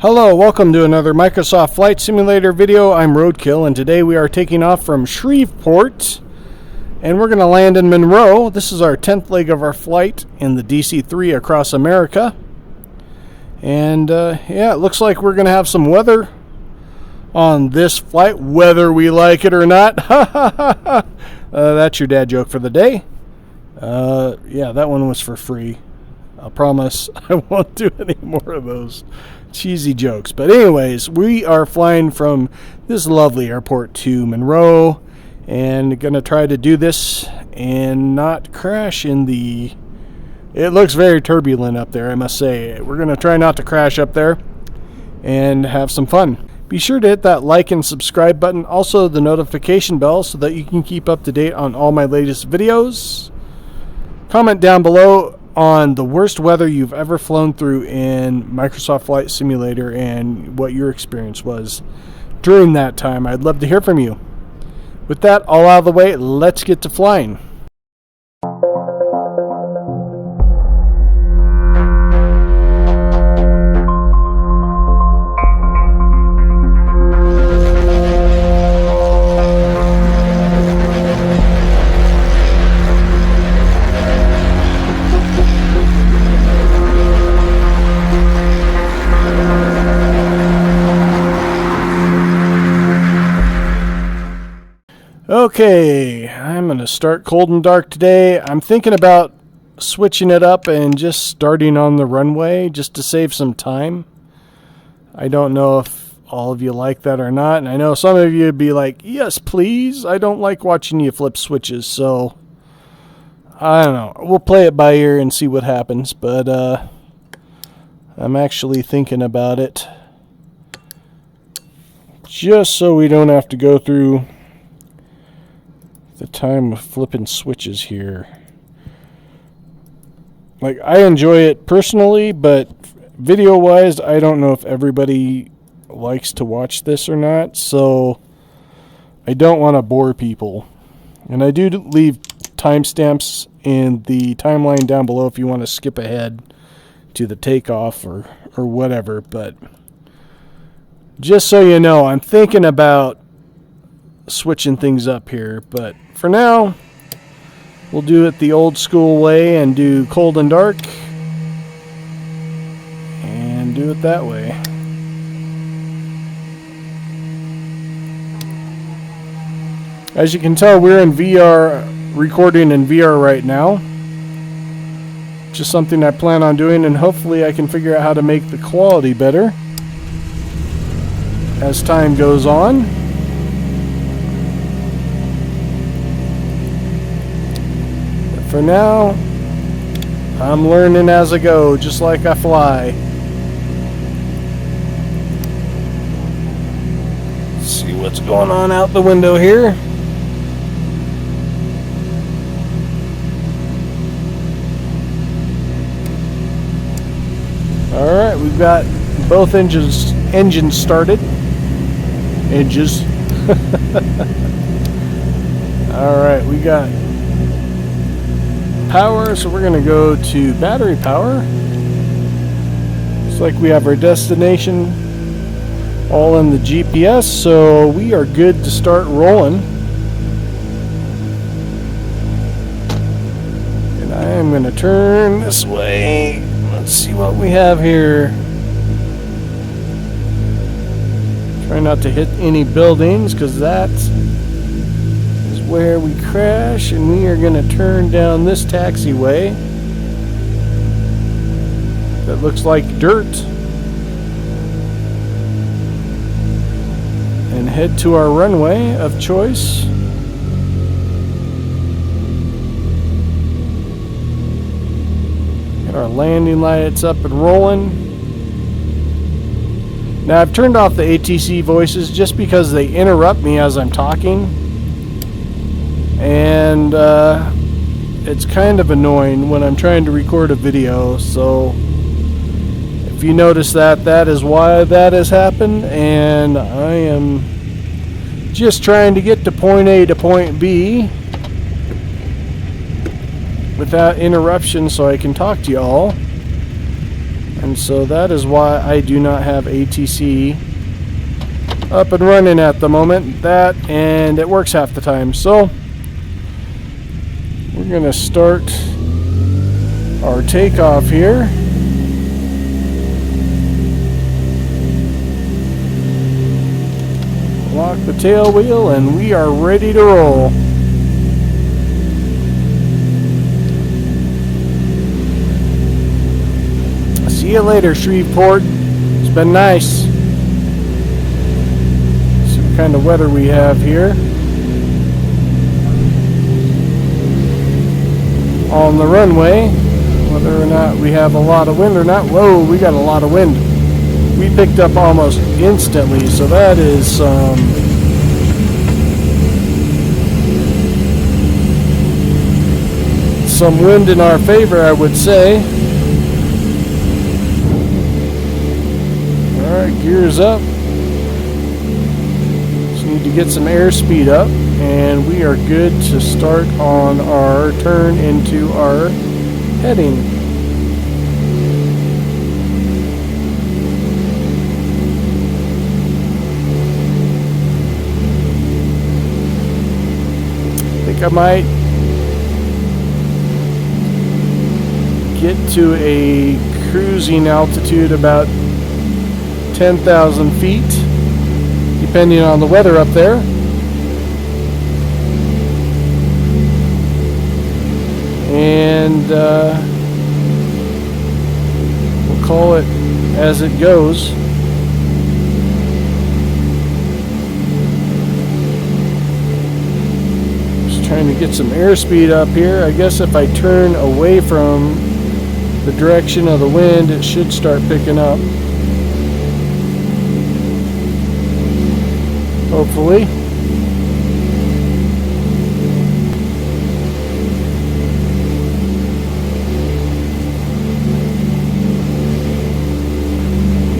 Hello, welcome to another Microsoft Flight Simulator video. I'm Roadkill, and today we are taking off from Shreveport, and we're going to land in Monroe. This is our 10th leg of our flight in the DC-3 across America. And yeah, it looks like we're going to have some weather on this flight, whether we like it or not. That's your dad joke for the day. Yeah, that one was for free. I promise I won't do any more of those cheesy jokes. But anyways, we are flying from this lovely airport to Monroe, and gonna try to do this and not crash in the... It looks very turbulent up there, I must say. We're gonna try not to crash up there and have some fun. Be sure to hit that like and subscribe button, also the notification bell, so that you can keep up to date on all my latest videos. Comment down below on the worst weather you've ever flown through in Microsoft Flight Simulator and what your experience was during that time. I'd love to hear from you. With that all out of the way, let's get to flying. Okay, I'm going to start cold and dark today. I'm thinking about switching it up and just starting on the runway just to save some time. I don't know if all of you like that or not, and I know some of you would be like, yes, please. I don't like watching you flip switches, so I don't know. We'll play it by ear and see what happens, but I'm actually thinking about it just so we don't have to go through the time of flipping switches here. Like, I enjoy it personally, but video wise I don't know if everybody likes to watch this or not, so I don't want to bore people. And I do leave timestamps in the timeline down below if you want to skip ahead to the takeoff or whatever. But just so you know, I'm thinking about switching things up here, but for now we'll do it the old school way and do cold and dark and do it that way. As you can tell, we're in VR, recording in VR right now. Just something I plan on doing, and hopefully I can figure out how to make the quality better as time goes on. For now, I'm learning as I go, just like I fly. Let's see what's going on out the window here. Alright, we've got both engines started. Alright, we got power, so we're going to go to battery power. Looks like we have our destination all in the GPS, so we are good to start rolling. And I am going to turn this way. Let's see what we have here. Try not to hit any buildings, because that's where we crash, and we are going to turn down this taxiway that looks like dirt and head to our runway of choice. Get our landing lights up and rolling. Now, I've turned off the ATC voices just because they interrupt me as I'm talking. And it's kind of annoying when I'm trying to record a video, so if you notice that, that is why that has happened, and I am just trying to get to point A to point B without interruption so I can talk to y'all. And so that is why I do not have ATC up and running at the moment. That, and it works half the time. So we're going to start our takeoff here. Lock the tail wheel and we are ready to roll. See you later, Shreveport. It's been nice. See what kind of weather we have here. On the runway, whether or not we have a lot of wind or not. Whoa, we got a lot of wind. We picked up almost instantly, so that is some wind in our favor, I would say. Alright, gears up. Just need to get some airspeed up, and we are good to start on our turn into our heading. I might get to a cruising altitude about 10,000 feet, depending on the weather up there. And we'll call it as it goes. Trying to get some airspeed up here. I guess if I turn away from the direction of the wind, it should start picking up. Hopefully.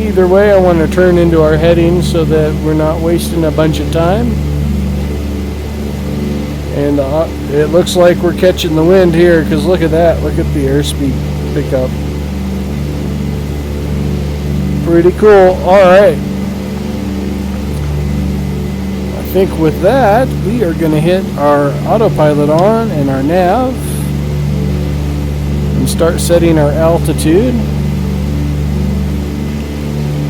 Either way, I want to turn into our heading so that we're not wasting a bunch of time. And it looks like we're catching the wind here, because look at that. Look at the airspeed pickup. Pretty cool. Alright. I think with that, we are going to hit our autopilot on and our nav and start setting our altitude.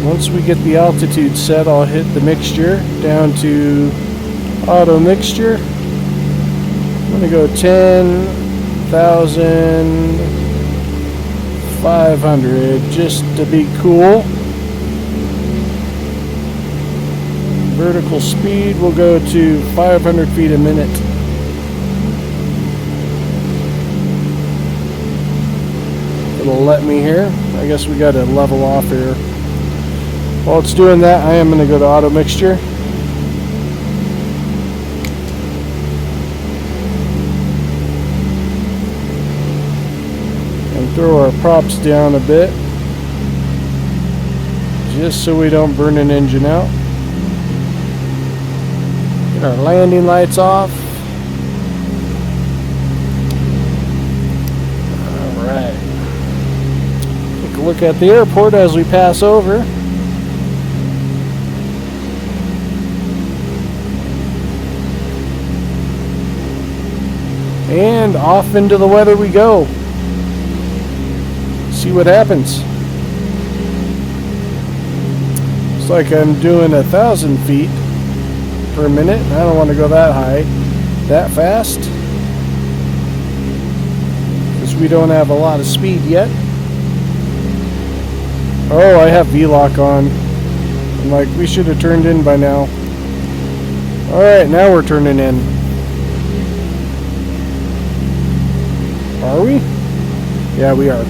Once we get the altitude set, I'll hit the mixture down to auto mixture. I'm going to go 10,500 just to be cool. Vertical speed will go to 500 feet a minute. It'll let me here. I guess we got to level off here. While it's doing that, I am going to go to auto mixture. Throw our props down a bit, just so we don't burn an engine out. Get our landing lights off. Alright. Take a look at the airport as we pass over. And off into the weather we go. See what happens. Looks like I'm doing 1,000 feet per minute. I don't want to go that high, that fast, because we don't have a lot of speed yet. Oh, I have V-lock on. I'm like, we should have turned in by now. Alright, now we're turning in. Are we? Yeah, we are.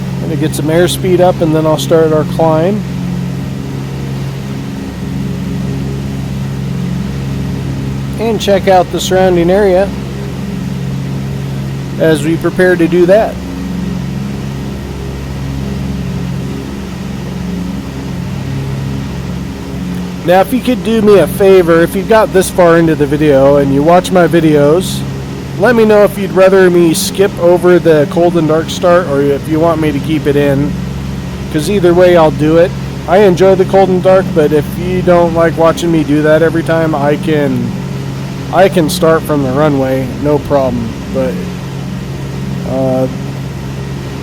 I'm going to get some airspeed up and then I'll start our climb. And check out the surrounding area as we prepare to do that. Now, if you could do me a favor, if you've got this far into the video and you watch my videos, let me know if you'd rather me skip over the cold and dark start or if you want me to keep it in, because either way I'll do it. I enjoy the cold and dark, but if you don't like watching me do that every time, I can start from the runway, no problem. But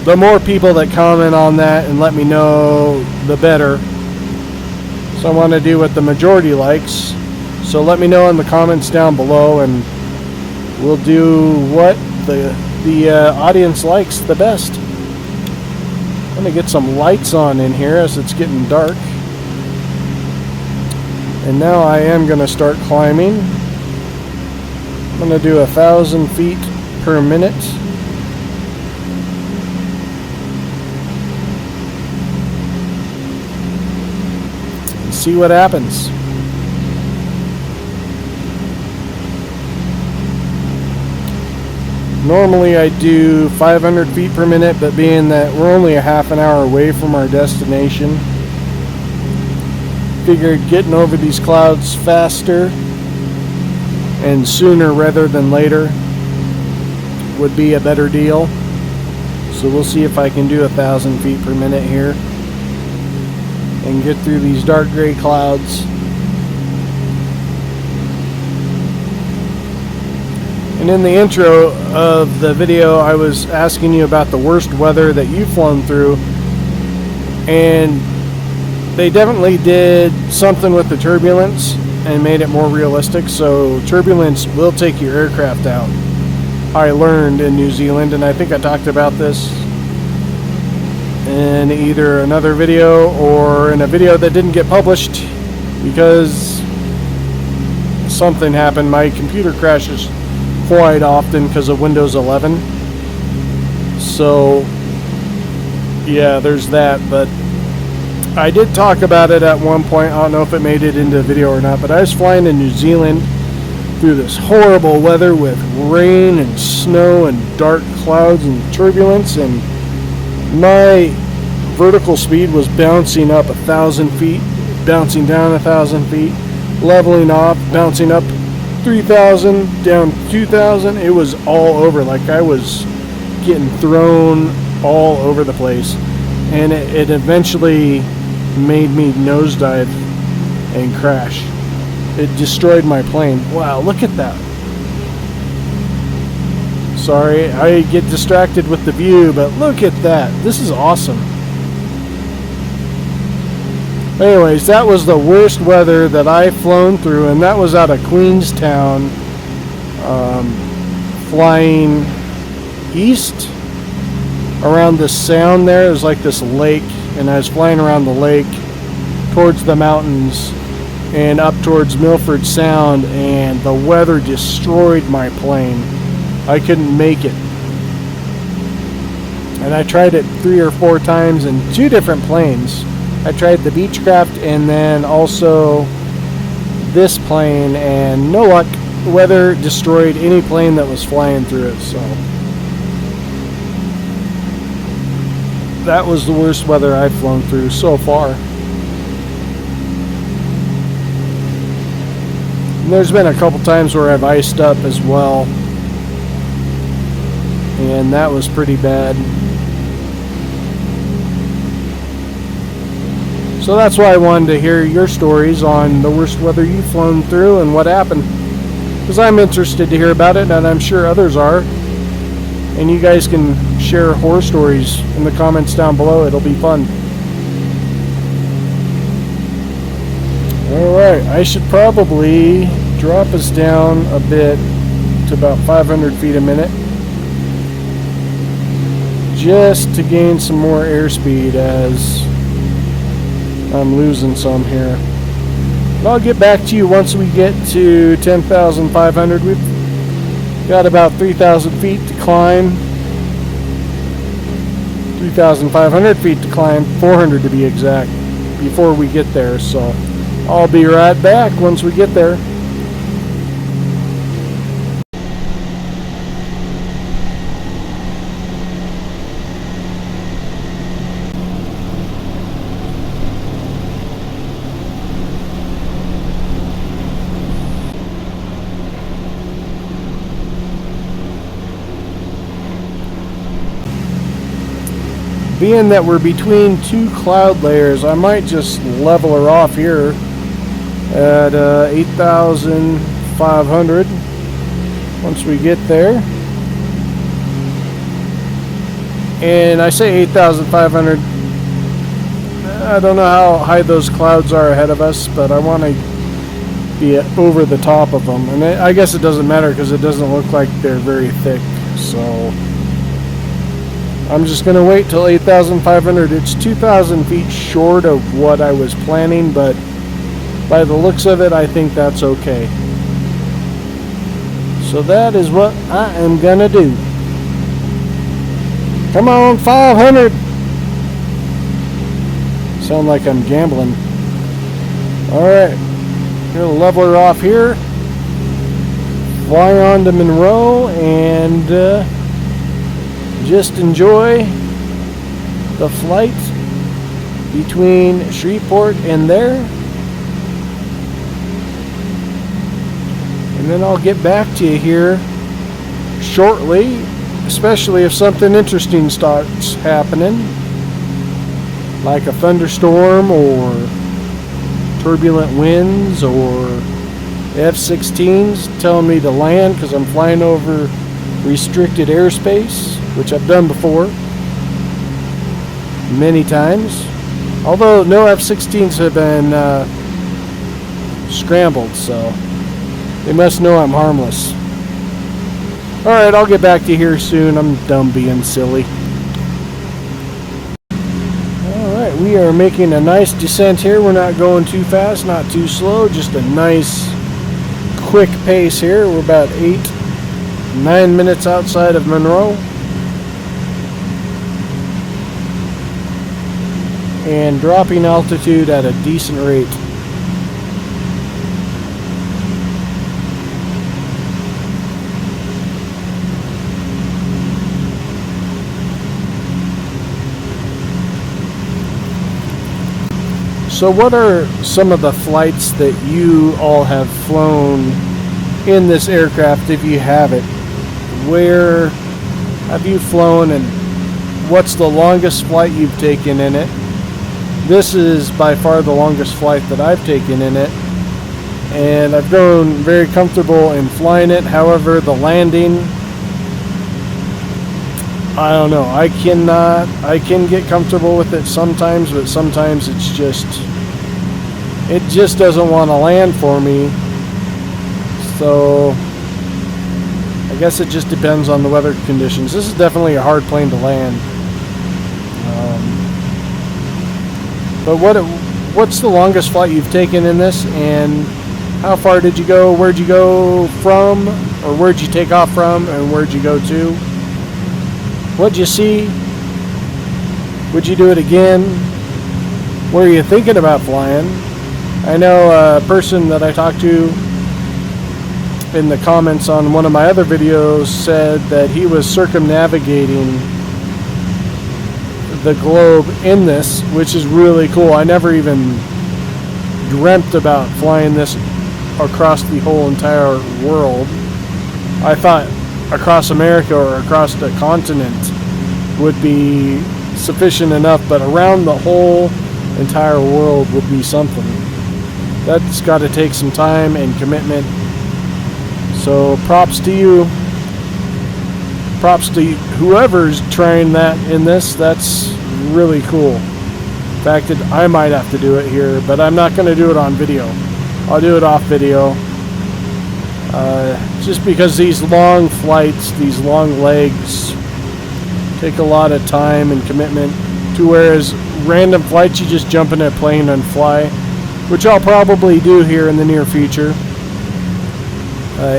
the more people that comment on that and let me know, the better. So I want to do what the majority likes. So let me know in the comments down below, and we'll do what the audience likes the best. I'm going to get some lights on in here as it's getting dark. And now I am going to start climbing. I'm going to do 1,000 feet per minute. And see what happens. Normally I do 500 feet per minute, but being that we're only a half an hour away from our destination, figured getting over these clouds faster and sooner rather than later would be a better deal. So we'll see if I can do 1,000 feet per minute here and get through these dark gray clouds. And in the intro of the video, I was asking you about the worst weather that you've flown through, and they definitely did something with the turbulence and made it more realistic. So turbulence will take your aircraft out. I learned in New Zealand, and I think I talked about this in either another video or in a video that didn't get published because something happened. My computer crashes quite often because of Windows 11. So yeah, there's that. But I did talk about it at one point. I don't know if it made it into a video or not, but I was flying in New Zealand through this horrible weather with rain and snow and dark clouds and turbulence, and my vertical speed was bouncing up 1,000 feet, bouncing down 1,000 feet, leveling off, bouncing up 3,000, down 2,000. It was all over, like I was getting thrown all over the place, and it eventually made me nosedive and crash. It destroyed my plane. Wow, look at that. Sorry, I get distracted with the view, but look at that. This is awesome. Anyways, that was the worst weather that I've flown through, and that was out of Queenstown, flying east around the sound there. It was like this lake, and I was flying around the lake towards the mountains and up towards Milford Sound, and the weather destroyed my plane. I couldn't make it. And I tried it 3 or 4 times in 2 different planes. I tried the Beechcraft and then also this plane, and no luck. Weather destroyed any plane that was flying through it. So that was the worst weather I've flown through so far. And there's been a couple times where I've iced up as well, and that was pretty bad. So that's why I wanted to hear your stories on the worst weather you've flown through and what happened, because I'm interested to hear about it, and I'm sure others are. And you guys can share horror stories in the comments down below. It'll be fun. Alright, I should probably drop us down a bit to about 500 feet a minute, just to gain some more airspeed as I'm losing some here. And I'll get back to you once we get to 10,500. We've got about 3,000 feet to climb. 3,500 feet to climb, 400 to be exact, before we get there. So I'll be right back once we get there. being that we're between two cloud layers, I might just level her off here at 8,500 once we get there. And I say 8,500. I don't know how high those clouds are ahead of us, but I want to be over the top of them. And I guess it doesn't matter because it doesn't look like they're very thick. So I'm just going to wait till 8,500. It's 2,000 feet short of what I was planning, but by the looks of it, I think that's okay. So that is what I am going to do. Come on, 500. Sound like I'm gambling. Alright, gonna level her off here, fly on to Monroe, and just enjoy the flight between Shreveport and there. And then I'll get back to you here shortly, especially if something interesting starts happening, like a thunderstorm or turbulent winds or F-16s telling me to land because I'm flying over restricted airspace, which I've done before many times. Although no F-16s have been scrambled, so they must know I'm harmless. Alright, I'll get back to you here soon. I'm done being silly. Alright, we are making a nice descent here. We're not going too fast, not too slow. Just a nice, quick pace here. We're about 8-9 minutes outside of Monroe. And dropping altitude at a decent rate. So what are some of the flights that you all have flown in this aircraft, if you have it? Where have you flown and what's the longest flight you've taken in it? This is by far the longest flight that I've taken in it, and I've grown very comfortable in flying it. However, the landing, I don't know. I can get comfortable with it sometimes, but sometimes it just doesn't want to land for me. So I guess it just depends on the weather conditions. This is definitely a hard plane to land. But what's the longest flight you've taken in this, and how far did you go? Where'd you go from, or where'd you take off from, and where'd you go to? What'd you see? Would you do it again? Were you thinking about flying? I know a person that I talked to in the comments on one of my other videos said that he was circumnavigating the globe in this, which is really cool. I never even dreamt about flying this across the whole entire world. I thought across America or across the continent would be sufficient enough, but around the whole entire world would be something. That's got to take some time and commitment. So props to you. Props to whoever's trying that in this. That's really cool. In fact, I might have to do it here, but I'm not going to do it on video. I'll do it off video. Just because these long flights, these long legs, take a lot of time and commitment, to whereas random flights, you just jump in a plane and fly, which I'll probably do here in the near future,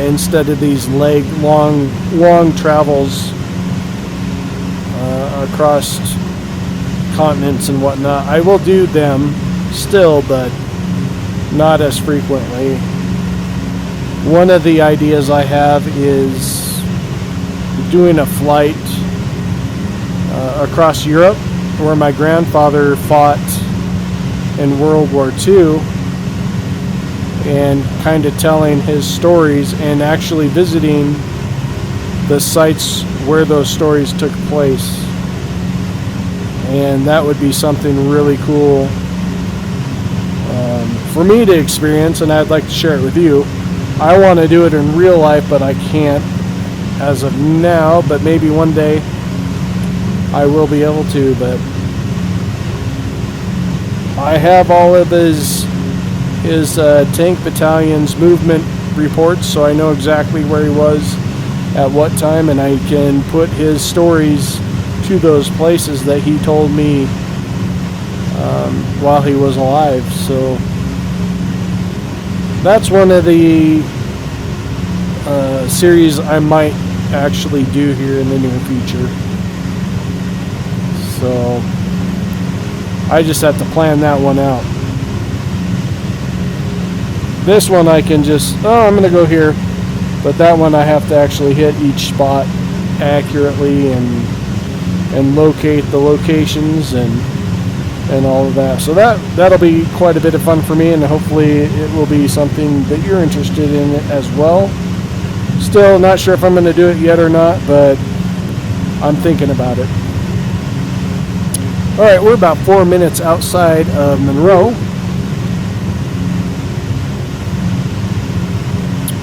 instead of these long travels across continents and whatnot. I will do them still, but not as frequently. One of the ideas I have is doing a flight across Europe, where my grandfather fought in World War II, and kind of telling his stories and actually visiting the sites where those stories took place. and that would be something really cool for me to experience, and I'd like to share it with you. I want to do it in real life, but I can't as of now, but maybe one day I will be able to. But I have all of his tank battalion's movement reports, so I know exactly where he was at what time, and I can put his stories to those places that he told me while he was alive. So that's one of the series I might actually do here in the near future. So I just have to plan that one out. This one I can just, I'm going to go here, but that one I have to actually hit each spot accurately and locate the locations and all of that. So that'll be quite a bit of fun for me, and hopefully it will be something that you're interested in as well. Still not sure if I'm going to do it yet or not, but I'm thinking about it. Alright, we're about 4 minutes outside of Monroe,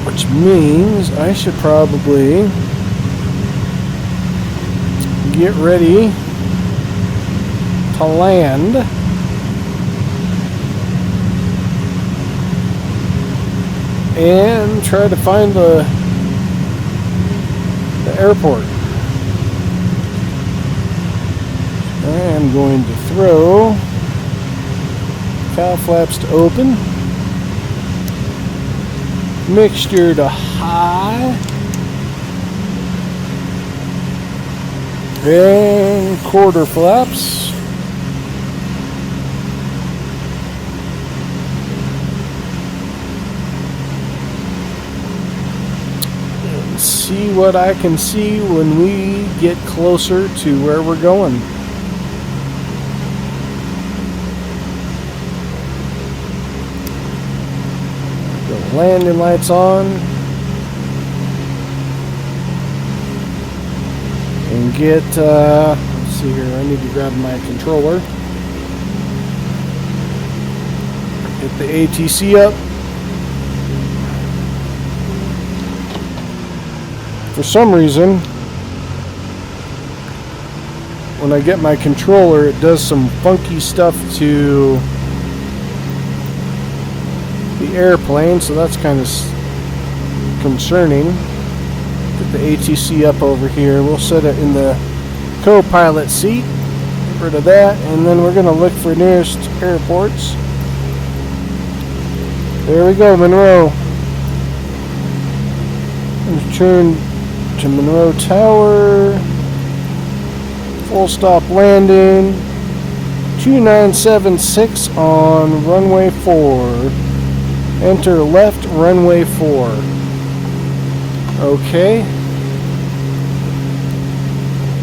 which means I should probably get ready to land. And try to find the airport. I am going to throw cowl flaps to open, mixture to high, and quarter flaps. And see what I can see when we get closer to where we're going. Landing lights on, and get let's see here, I need to grab my controller, get the ATC up. For some reason when I get my controller, it does some funky stuff to the airplane, so that's kind of concerning. Get the ATC up over here. We'll set it in the co-pilot seat. Get rid of that, and then we're going to look for nearest airports. There we go, Monroe. Let's turn to Monroe Tower. Full stop landing. 2976 on runway 4. Enter left runway 4. Okay.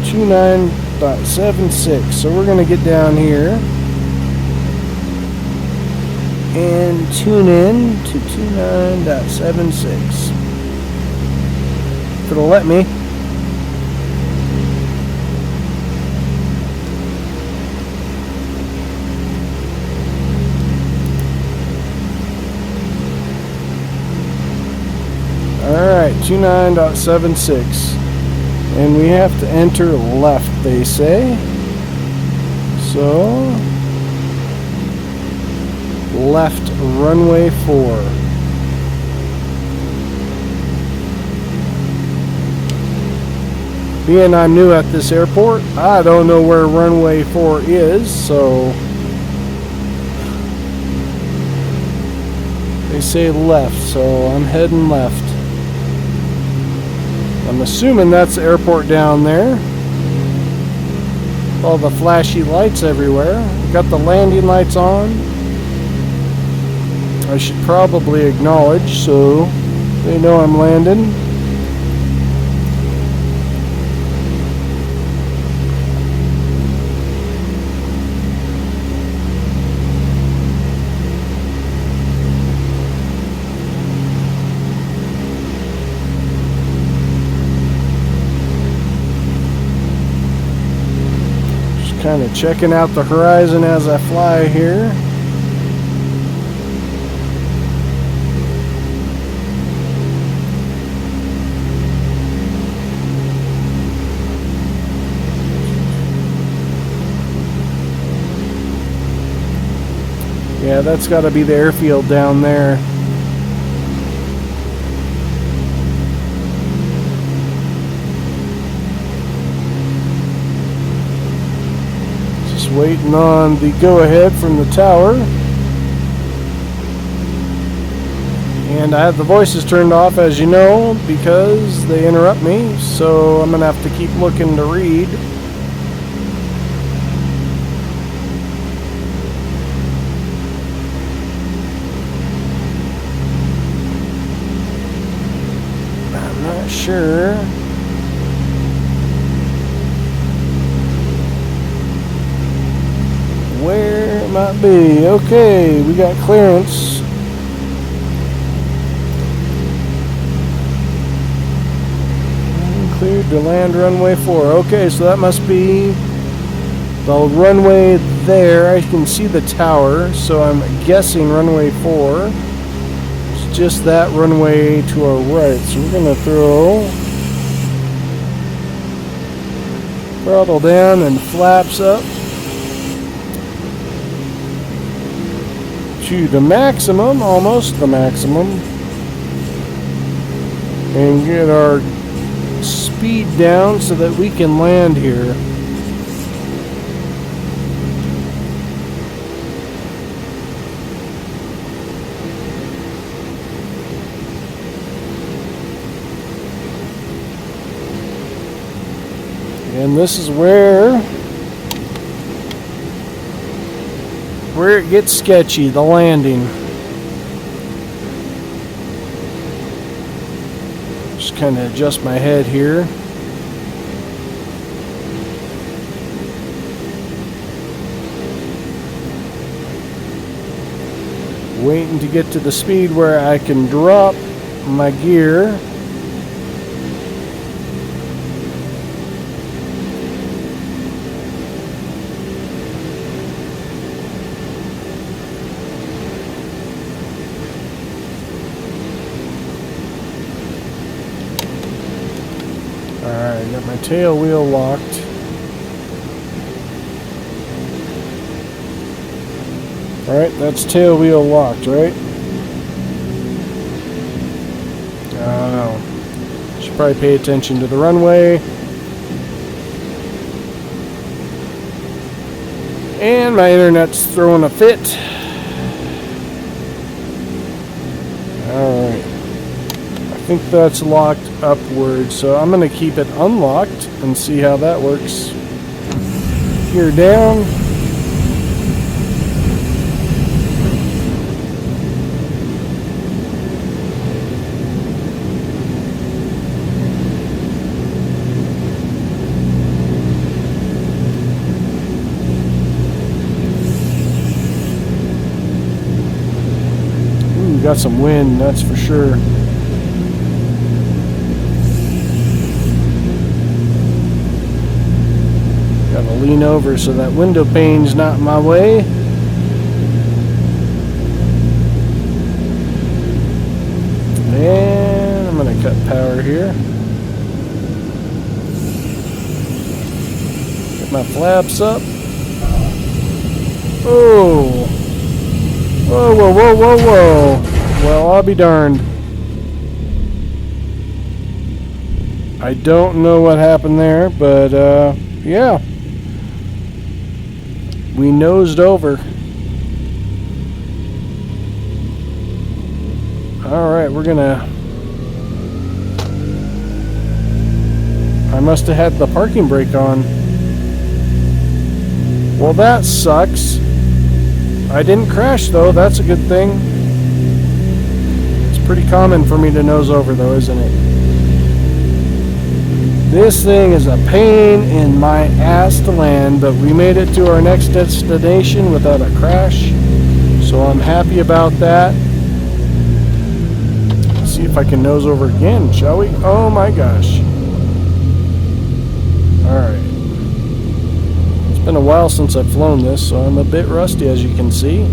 29.76. So we're going to get down here and tune in to 29.76. If it'll let me. Alright, 29.76. And we have to enter left, they say. So, left runway 4. Being I'm new at this airport, I don't know where runway 4 is, so they say left, so I'm heading left. I'm assuming that's the airport down there. All the flashy lights everywhere. Got the landing lights on. I should probably acknowledge so they know I'm landing. Kind of checking out the horizon as I fly here. Yeah, that's got to be the airfield down there. Just waiting on the go-ahead from the tower. And I have the voices turned off, as you know, because they interrupt me, so I'm going to have to keep looking to read. Sure. Where it might be. Okay, we got clearance. Cleared to land runway 4. Okay, so that must be the runway there. I can see the tower, so I'm guessing runway 4. Just that runway to our right, so we're going to throw throttle down and flaps up to the maximum, almost the maximum, and get our speed down so that we can land here. And this is where it gets sketchy, the landing. Just kind of adjust my head here. Waiting to get to the speed where I can drop my gear. Alright, got my tail wheel locked. Alright, that's tail wheel locked, right? I don't know. Should probably pay attention to the runway. And my internet's throwing a fit. Alright. I think that's locked upward, so I'm going to keep it unlocked and see how that works. Gear down. Ooh, got some wind, that's for sure. Gotta lean over so that window pane's not in my way. And I'm gonna cut power here. Get my flaps up. Oh! Whoa, whoa, whoa, whoa, whoa! Well, I'll be darned. I don't know what happened there, but yeah. We nosed over. Alright, we're gonna... I must have had the parking brake on. Well, that sucks. I didn't crash, though. That's a good thing. It's pretty common for me to nose over, though, isn't it? This thing is a pain in my ass to land, but we made it to our next destination without a crash, so I'm happy about that. Let's see if I can nose over again, shall we? Oh my gosh. Alright. It's been a while since I've flown this, so I'm a bit rusty, as you can see.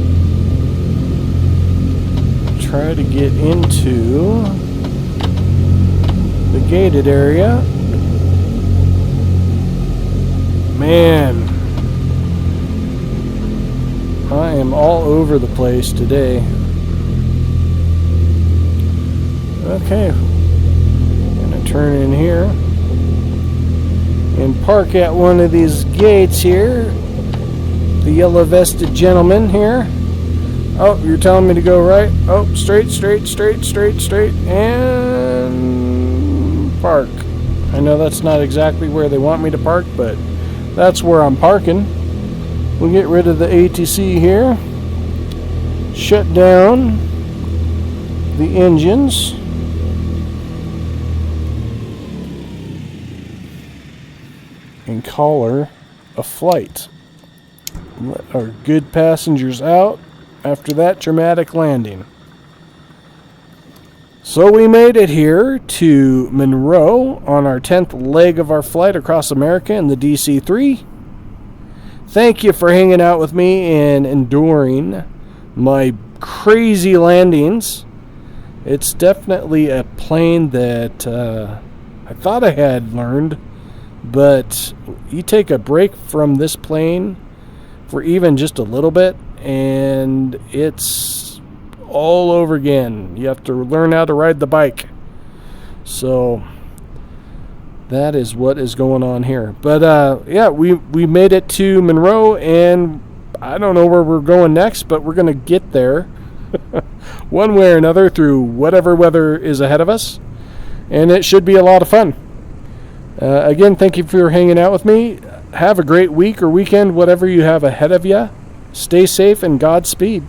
Try to get into the gated area. Man, I am all over the place today. Okay, I'm gonna turn in here and park at one of these gates here. The yellow vested gentleman here. Oh, you're telling me to go right? Oh, straight, and park. I know that's not exactly where they want me to park, but that's where I'm parking. We'll get rid of the ATC here. Shut down the engines. And call her a flight. Let our good passengers out after that dramatic landing. So we made it here to Monroe on our 10th leg of our flight across America in the DC-3. Thank you for hanging out with me and enduring my crazy landings. It's definitely a plane that I thought I had learned, but you take a break from this plane for even just a little bit and it's all over again. You have to learn how to ride the bike. So that is what is going on here. But yeah, we made it to Monroe, and I don't know where we're going next, but we're going to get there one way or another through whatever weather is ahead of us, and it should be a lot of fun. Again, thank you for hanging out with me. Have a great week or weekend, whatever you have ahead of you. Stay safe and Godspeed.